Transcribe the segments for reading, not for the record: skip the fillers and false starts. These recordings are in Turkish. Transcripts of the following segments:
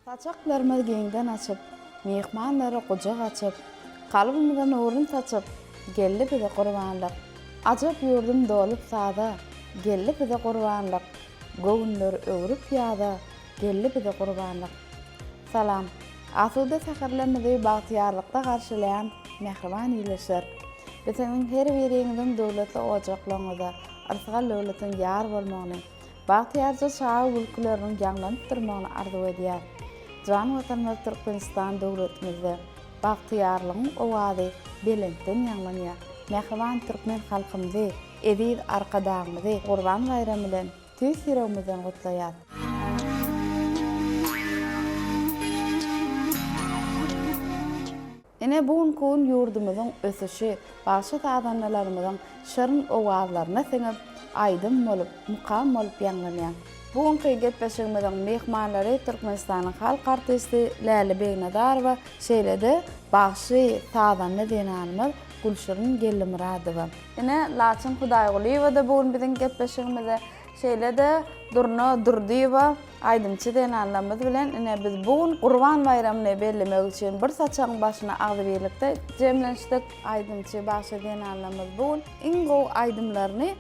Saçaklarımı giňden açyp, mehmanlara gucak açyp, kalbymyza nurun saçyp, gelli bize gurbanlyk. Ajap ýurdum dolup sada, gelli bize gurbanlyk. Göwnleri öwrüp ýada, gelli bize gurbanlyk. Salam. Asuda saharlarymyzy bagtyarlykda garşylayan mehriban ýyleşer. Bizeniň her biriňiziň döwletli ojaklaryňyza, arsygal döwletiň ýar bolmagyny, bagtyarja şaha ülkeleriniň ýanlanyp durmagyny arzu edýär. Can vatanymyz Türkmenistan döwletimizde bagtyarlygyň owazy belenten ýanlanýar. Mehriban türkmen halkymyzy, eziz arkadaşymyzy Gurban bayramy bilen tüýs ýüregimizden gutlaýar. Ene bugun ýurdumyzyň ösüşi, başy tadanlarymyzyň şyryn owazlaryna seňip, aýdym bolup, mukam bolup ýanlanýar. Bugunky getbeşigimiziň mehmanlary Türkmenistanyň halk artisti Läli Beýnadarowa, şeýle-de başy tadanly denanymyz Gülşirin Gellimuradowa. Ene Laçyn Hudaýgulywa da bugun biziň getbeşigimizde şeýle-de Durna Durdiýewa aýdymçy denanlarymyz bilen ene biz bugun Gurban bayramy bellemek üçin bir saçagyň başyna agdy birlikde jemlenşdik. Aýdymçy başy denanlarymyz bugun iň gowy aýdymlaryny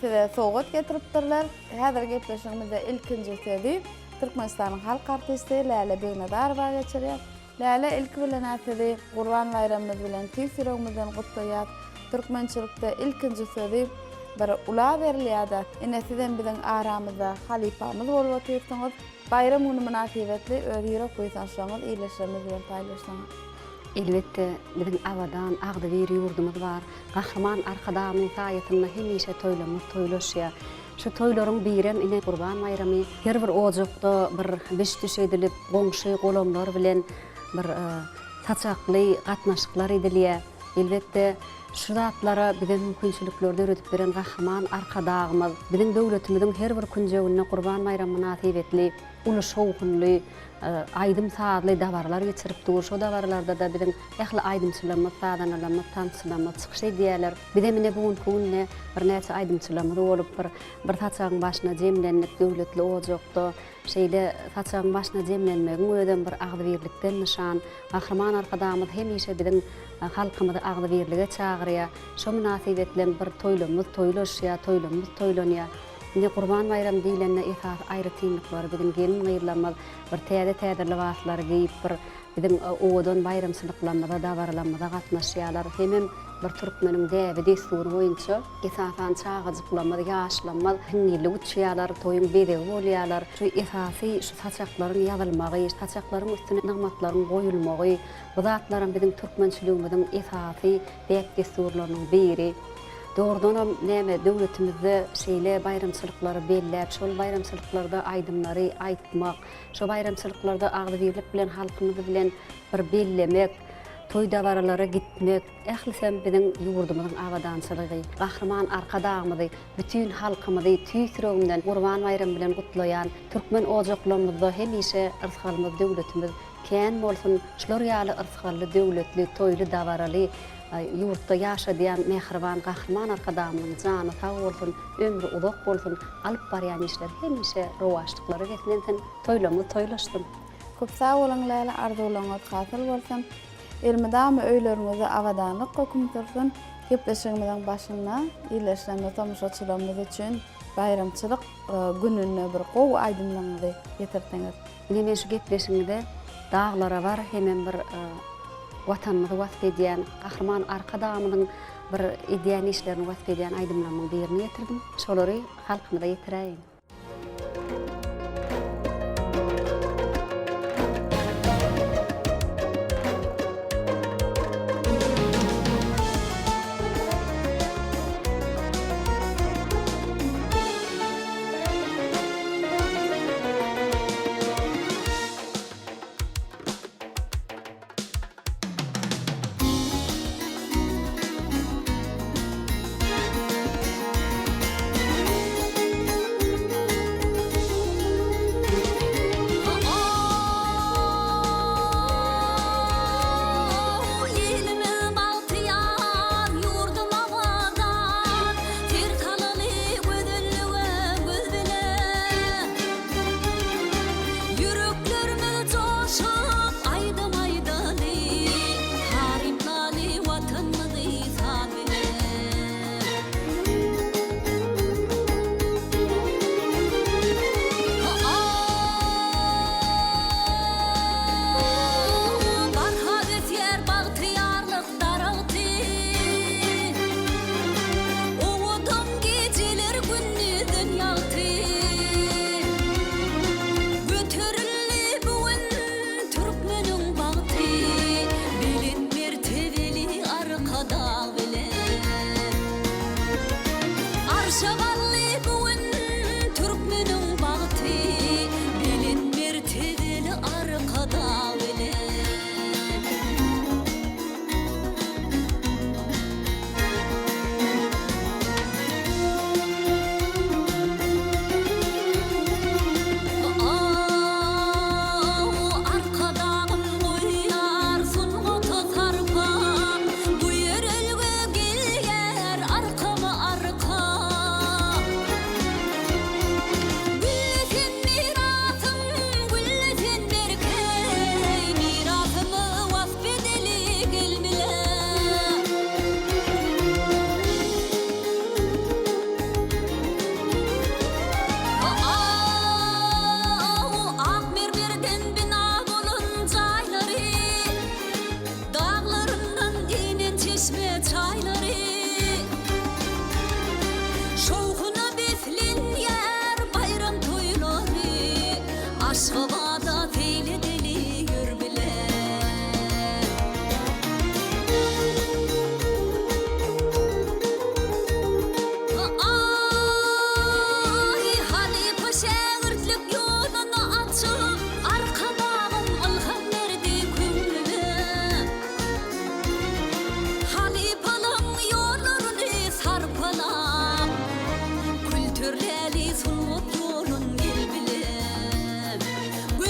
size sogat getiripdirler. Häzir getbeşigimizde ilkinjisi Türkmenistanyň halk artisti Läli Beýnadarowa geçirýär. Läli ilki bilen äsidi Gurban bayramymyz bilen tüýs ýüregimizden gutlaýar. Türkmençilikde ilkinjisi bir ula berilýär. Ene sizden biziň aramyzda halifamyz bolup oturýarsyňyz. Bayram güni münasibetli öz ýürek goýsançyňyz iýleşmemiz bilen paýlaşsaňyz. Elbette bizim avadan agdy bir ýurdumyz bar. Gahrman arkadamyň saýatyna hemişe toýlaşýar. Şu toýlaryň biren ine Gurban bayramy her bir ojakda bir beş düşedilip goňşy golamlar bilen bir saçakly gatnaşyklar edilýär. Elbette şu zatlara bize mümkinçilikleri öğretip beren gahrman arkadağımız, bizim döwletimiziň her bir künjegine Gurban bayramy nasibetli, uly şowkunly, aýdym saatly dabarlar geçirip dur. Şo dabarlarda da bizim ähli aýdymçylarymyz, sadanlarymyz, tançylarymyz çykyş edýärler. Bize mine bugun günne bir näçe aýdymçylarymyz bolup bir saçagyň başyna jemlenip döwletli ojakda şeýle saçagyň başyna jemlenmegi öýden bir agdy birlikden nişan. Gahrman arkadağymyz hemişe biziň halkymyzy agdy birlige çagyrýar. Şo münasibetle bir toýlaşýar, toýlanýar. Ine Gurban bayram diýilende esas aýry tynlyklary biziň gelin gyýrlarymyz bir täze libaslary giýip bir biziň owadan bayramçylyklarymyza dabarlanmada gatnaşýarlar. Hemem bir türkmeniň däbi destury boýunça esasan çağıjyklamaz, ýaşlanmaz, hünnili uçýarlar, toýun bedegi bolýarlar. Şu esasy şu saçaklaryň ýazylmagy, saçaklaryň üstüne nagmatlaryň goýulmagy, bu zatlaryň biziň türkmençiligimiziň esasy däp desturlarynyň biri. Doğrudan näme döwletimizde şeýle bayramçylyklary belläp, şol bayramçylyklarda aýdymlary aýtmak, şo bayramçylyklarda agdy birlik bilen halkymyzy bilen bir bellemek, toý dabaralara gitmek, ählisem biziň ýurdumyzyň awadançylygy, gahrman arkadağymyzy, bütün halkymyzy tüýs ýüregimden Gurban bayramy bilen gutlaýan türkmen ojaklarymyzda hemişe yrsalmy döwletimiz kän bolsun, şolar ýaly yrsally döwletli, toýly dabaraly ýurtda ýaşadýan mehriban gahrman arkadağymyň jany sag bolsun, ömrü uzak bolsun, alyp barýan işler hemişe rowaşlyklary geçmenden toýlaşdym. Köp sag bolan Läli, arzularyňyz hasyl bolsun. Elmedam öýlerinizi awadanlyk gokumtursun. Gepleşigimiziň başyna iýleşmä tomuşaçylarymyz üçin bayramçylyk gününe bir gowy aýdymlaryňyzy getirdiňiz. Mine şu gepleşigimizde daglara bar hemen bir watanymyzy wasf edýän, gahrman arkadağymyň bir edýän işlerini wasf edýän aýdymlaryň birini getirdim. Şolary halkymyza ýetiräýin.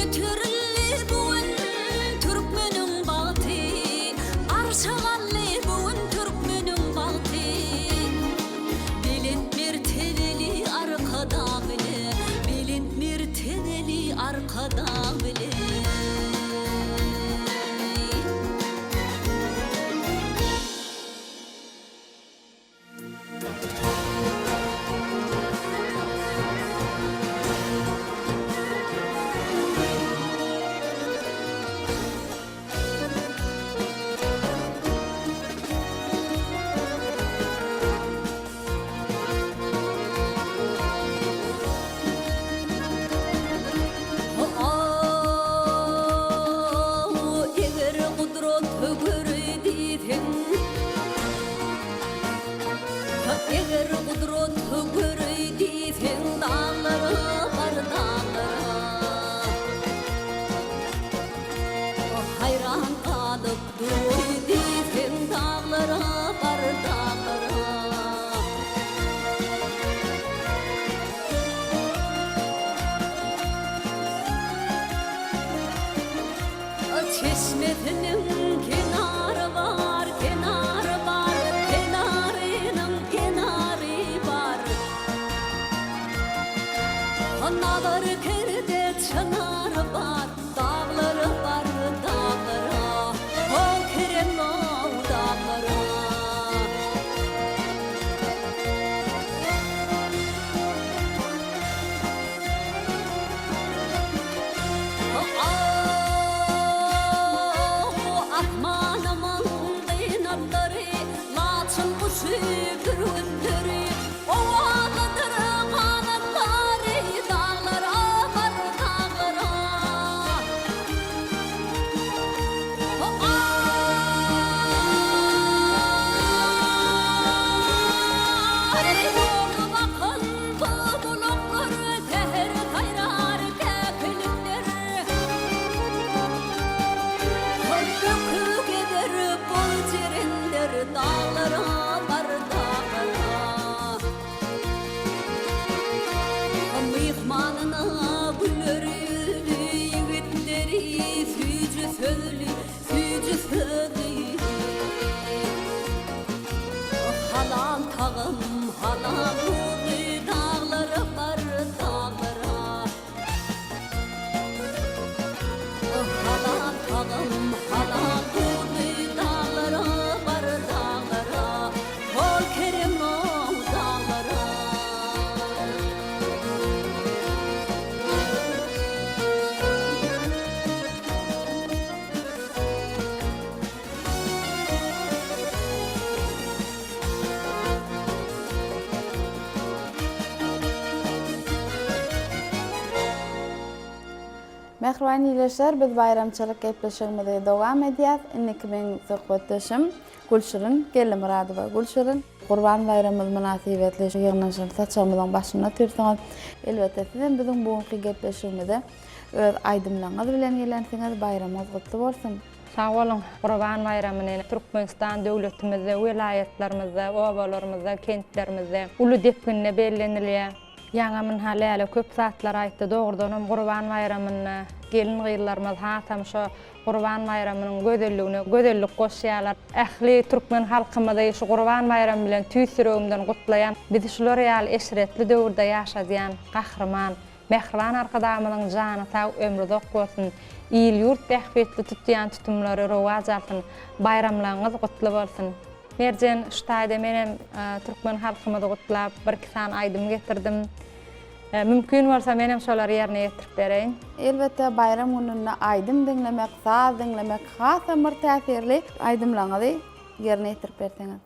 Götürüldü bugün Türkmen'in bağıtı, arşağanlı bugün Türkmen'in bağıtı. Bilinmir teneli arkada bile, bilinmir teneli arkada bile. Eğer kudret gördüydün, eğer kudret gördüydün dağlara var dağlara. Hayran kalıp duruydun dağlara var dağlara. Çeşmenin kenarı var, kenarı var, kenarının kenarı var. Analar kerde çınarı var, dağları var dağlara. O kerem o dağlara. Dağlara var dağlara. Mihmanına gülleri, yiğitleri, sücü söylü, sücü söylü. Halam tağım, halam oğlu, dağlara var dağlara. Halam tağım, halam oğlu, dağlara var dağlara. Ol kerim o dağlara. Mehriban iyileşler, biz bayramçılık gepleşigimizde dowam edýär. Inniki men söhbetdeşim Gülşirin Gellimuradowa. Gülşirin, Gurban bayramymyz münasibetli ýygnaşyny saçamyzyň başyna türseňiz. Elbetde sizem biziň bugünkü gepleşigimizde öz aýdymlaryňyz bilen gelensiňiz, bayramyňyz gutly bolsun. Sağ olun. Gurban bayramyny Türkmenistan döwletimizde, vilayetlerimizde, obalarymızda, kentlerimizde uly depkinle bellenilýär. Ýaňamyň halaly köp zatlar aýtdy. Dogrudanam Gurban bayramyny gelin gyýylarymyz hatam şo Gurban bayramynyň gözelligine gözellik goşýarlar. Ähli türkmen halkymyzy şu Gurban bayramy bilen tüýsüregimden gutlaýan, bizi şular ýaly eşretli döwürde ýaşadýan gahrman, mehriban arkadamynyň jany sag ömrü dok bolsun. İl ýurt bähbetli tutýan tutumlary rowaj alsyn. Bayramlaryňyz gutly bolsun. Merjen şu taýda menem türkmen halkymyzy gutlap bir-iki san aýdym getirdim. Mümkün bolsa menem şolary ýerine ýetirip bereýin. Elbette bayram gününe aýdym diňlemek, saz diňlemek hasa bir täsirli aýdymlaryňyzy ýerine ýetirip berseňiz.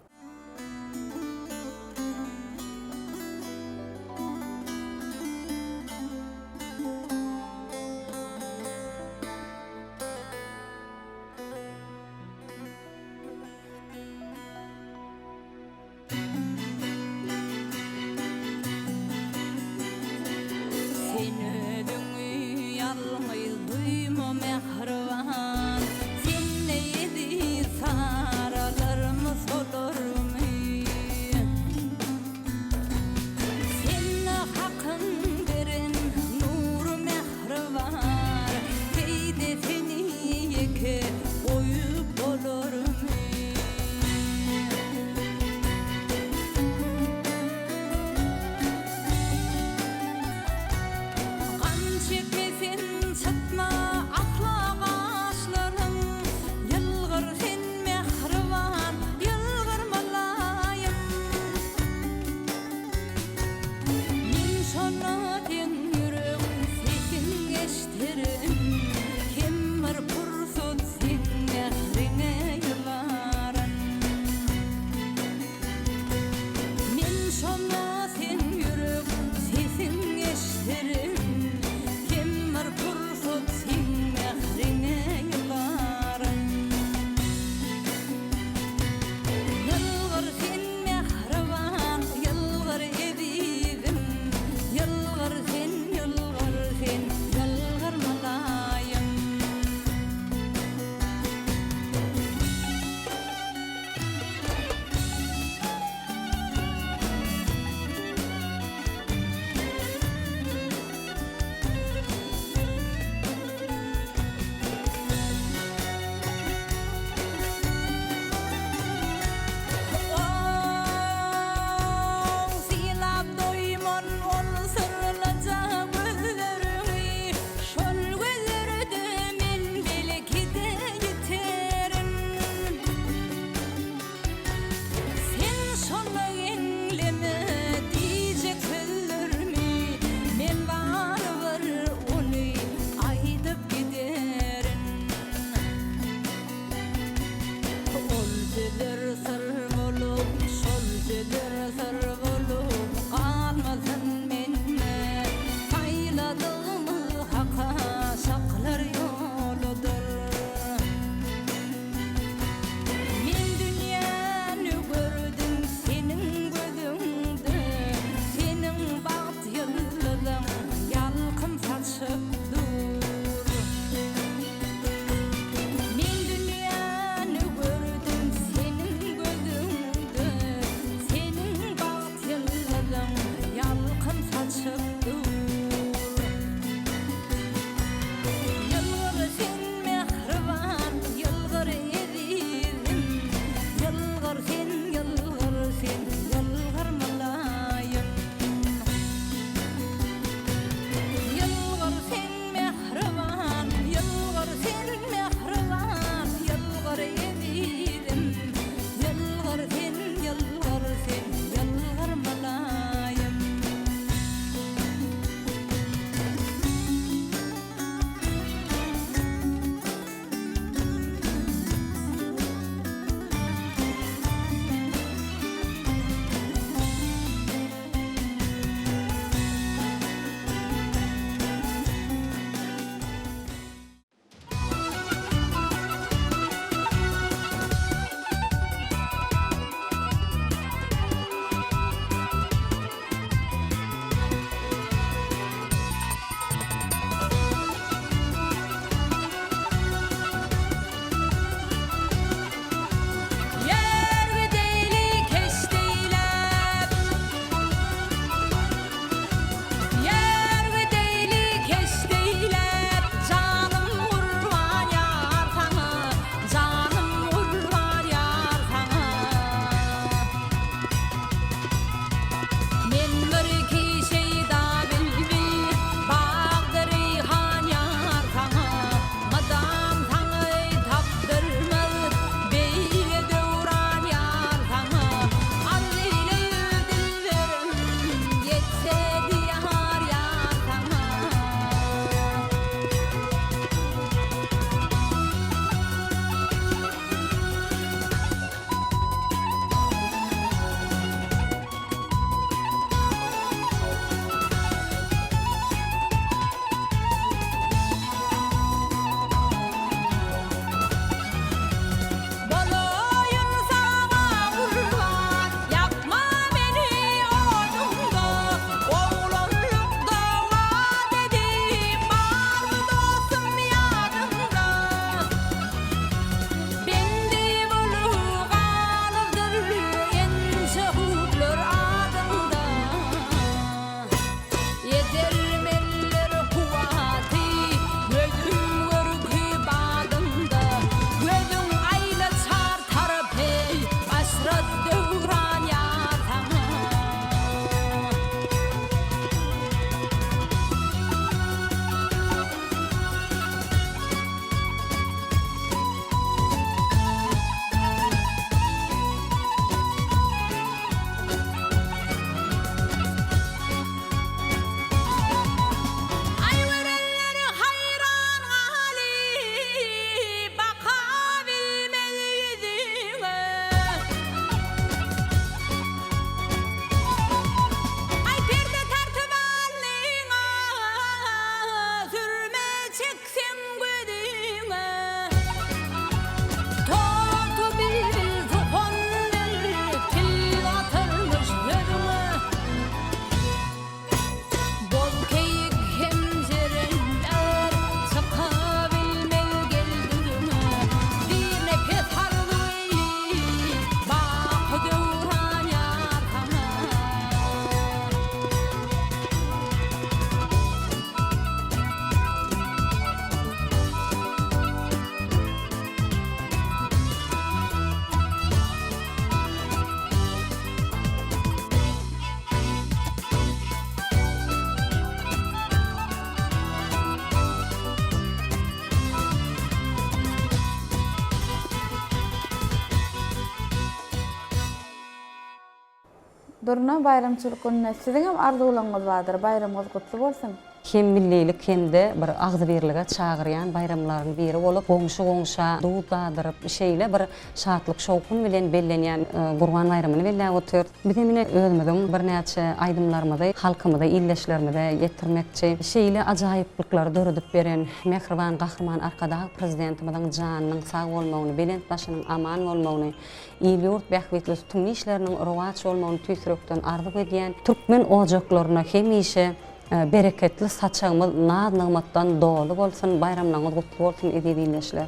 Durna bayramçylyk gününe siziň hem arzuwlaryňyz bardyr. Bayramyňyz gutly bolsun. Hem millilik hem de bir agzybirlige çağırýan bayramlaryň biri bolup, goňşa dowut badyryp, şeýle bir şatlyk şowkun bilen bellenýän Gurban bayramy belläp otur. Bizim ine özümiziň bir näçe aýdymlarymyzy halkymyza, illeşlerimize ýetirmekçi, şeýle ajaýyplyklar döredip beren mehriban gahrman arkadaş prezidentimiziň janynyň sag bolmagyny, belent başynyň aman bolmagyny, il ýurt bähwetli tüm işleriniň rowaç bolmagyny tüýsürekden arzuw edýän türkmen ojaklaryna hemişe bereketli saçağımız naz-nigmatdan dolu bolsun, bayramlarınız gutly bolsun edilýänler.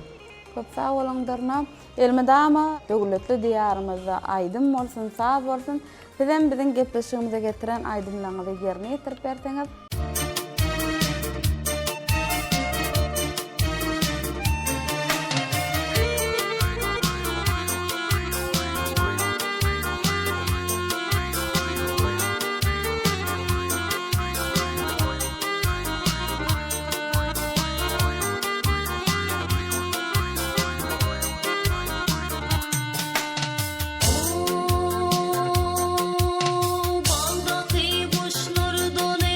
Köp sag bolan Durna. Elmedama döwletli diýarymyzda aýdym bolsun, sag bolsun. Sizem biziň gepleşigimize getiren aýdymlaryňyzy ýerine ýetirip berseňiz. Baldaky kuşlar dole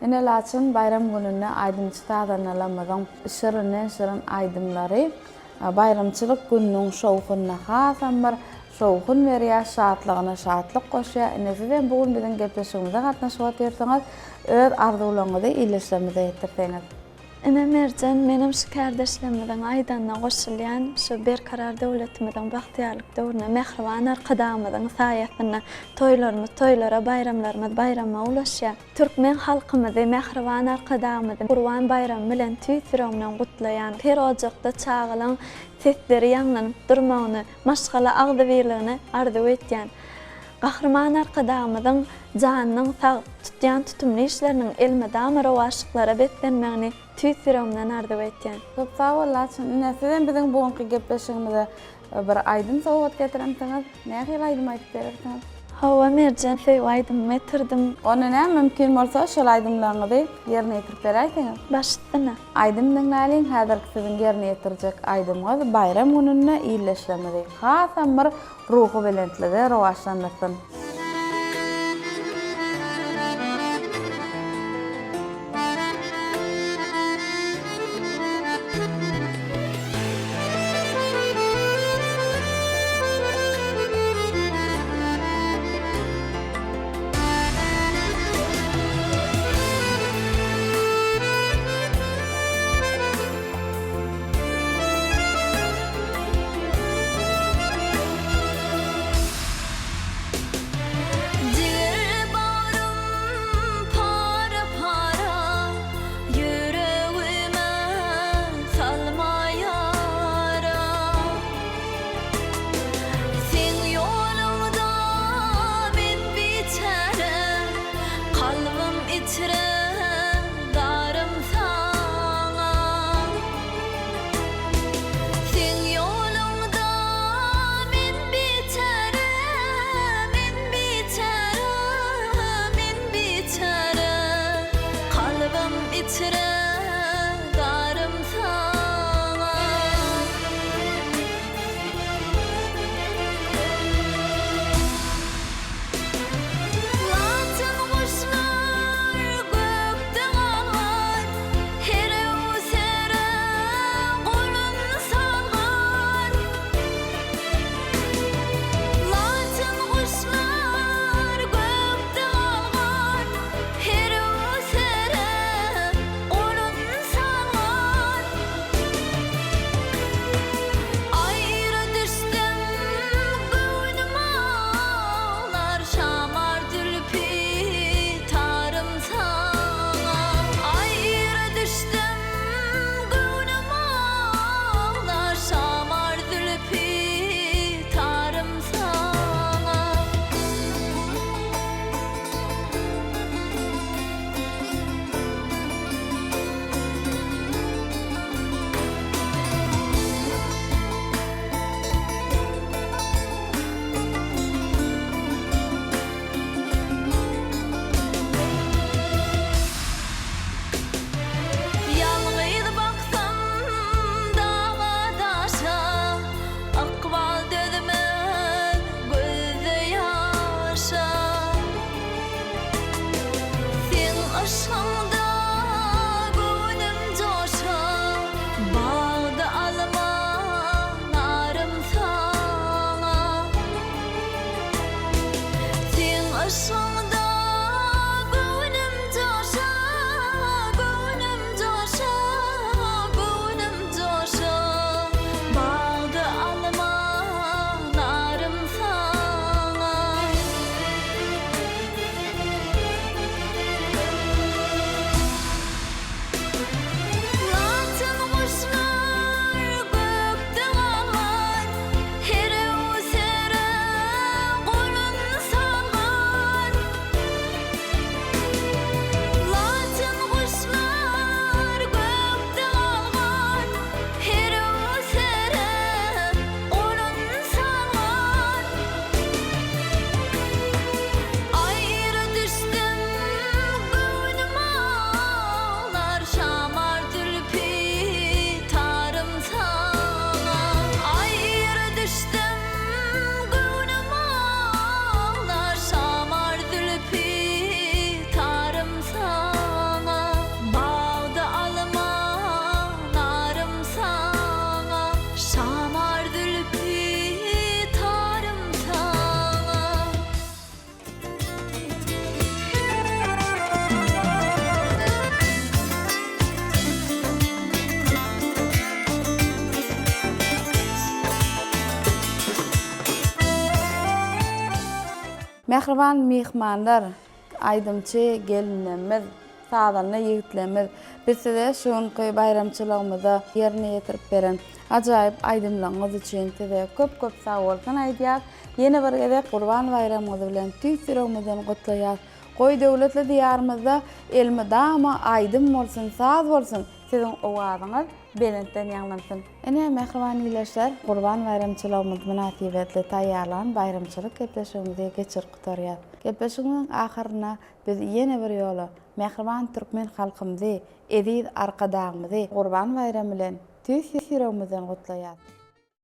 Ine laçın bayram gününe aydımçı tadanalamadan şırın aydımları bayramçılık gününün şowkunna hasan bir şowkun berýär, şatlygına şatlyk goşýar. Ine sizem bugün biziň gepleşigimizde gatnaşyp ýerseňiz, öz arzuwlaryňyzy illeşdirmede ýetirseňiz. Ine Merjan, menem şu kardeşlerimden aýdanna goşulýan şu berkarar döwletimiziň bagtýarlyk döwrüne mehriban arkadamyzyň saýasyna toýlarymyz toýlara, bayramlarymyz bayrama ulaşýar. Türkmen halkymyzy mehriban arkadamyzyň Gurban bayramy bilen tüýsüregine gutlaýan, her ojakda çağılan sesleri ýanlanyp durmagyny, maşgala agdybirligini arzu etýän. Gahrman arkadamyzyň janynyň sag tutýan tutumly işleriniň elme damara waşyklara betlenmegini tüýsüregimden arzu etýän. Çok sağ ol laçın. Ine sizem biziň bugünkü gepleşigimizde bir aydym sowgat getiremsiňiz. Nähili aydym aýdyp berersiňiz? Hawa Merjan, sew aydym getirdim. Onu ne mümkin bolsa şol aydymlaryňyzy ýerine ýetirip berýärsiňiz. Başlygyna Aydymdyň näliň häzirki siziň ýerine ýetirjek aydymyňyz bayram gününe illeşlemeli. Hasan bir ruhy bilentligi rowaşlandyrsyn. Mehriban mihmanlar, aydymçy gelinlerimiz, sağdanly ýigitlerimiz, bizde şonky bayramçylygymyza ýerine ýetirip beren ajaýyp aýdymlaryňyz üçin size köp sag bolsun aýdýar. Ýene bir gezek Gurban bayramymyz bilen tüýsüregimizden gutlaýar. Goý döwletli diýarymyzda elmi dama aýdym bolsun, saz bolsun. Sizin owazyňyz belentden ýanglansyn. Ene mehriban ýylaşlar, Gurban bayramçylygymyz münasibetli taýýarlan bayramçylyk gepleşigimize geçir gutarýar. Gepleşigimiň ahyryna biz ýene bir ýola mehriban türkmen halkymyzy, eziz arkadaşymyzy Gurban bayramy bilen tüýsüregimizden gutlaýar.